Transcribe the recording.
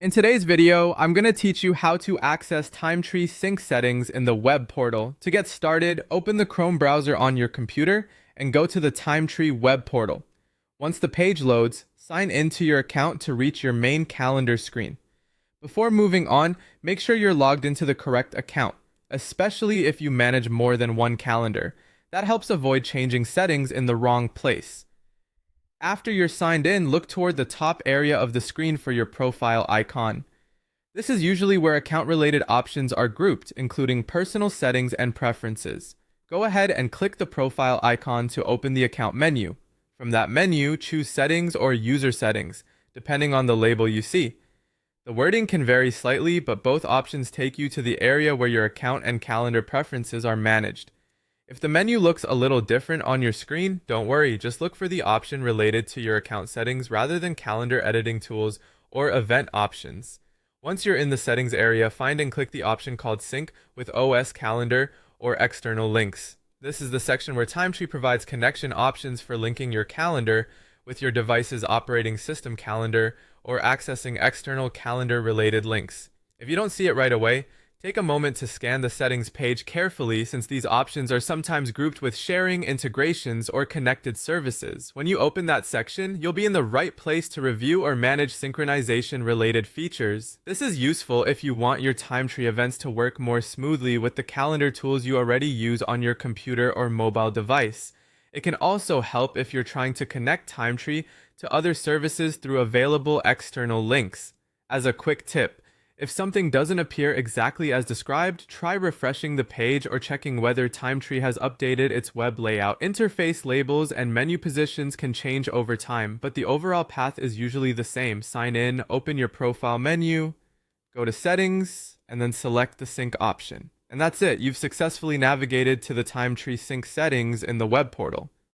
In today's video, I'm going to teach you how to access TimeTree sync settings in the web portal. To get started, open the Chrome browser on your computer and go to the TimeTree web portal. Once the page loads, sign into your account to reach your main calendar screen. Before moving on, make sure you're logged into the correct account, especially if you manage more than one calendar. That helps avoid changing settings in the wrong place. After you're signed in, look toward the top area of the screen for your profile icon. This is usually where account-related options are grouped, including personal settings and preferences. Go ahead and click the profile icon to open the account menu. From that menu, choose Settings or User Settings, depending on the label you see. The wording can vary slightly, but both options take you to the area where your account and calendar preferences are managed. If the menu looks a little different on your screen, don't worry, just look for the option related to your account settings rather than calendar editing tools or event options. Once you're in the settings area, find and click the option called Sync with OS Calendar or External Links. This is the section where TimeTree provides connection options for linking your calendar with your device's operating system calendar or accessing external calendar-related links. If you don't see it right away, take a moment to scan the settings page carefully since these options are sometimes grouped with sharing, integrations, or connected services. When you open that section, you'll be in the right place to review or manage synchronization-related features. This is useful if you want your TimeTree events to work more smoothly with the calendar tools you already use on your computer or mobile device. It can also help if you're trying to connect TimeTree to other services through available external links. As a quick tip, if something doesn't appear exactly as described, try refreshing the page or checking whether TimeTree has updated its web layout. Interface labels and menu positions can change over time, but the overall path is usually the same. Sign in, open your profile menu, go to Settings, and then select the Sync option. And that's it. You've successfully navigated to the TimeTree sync settings in the web portal.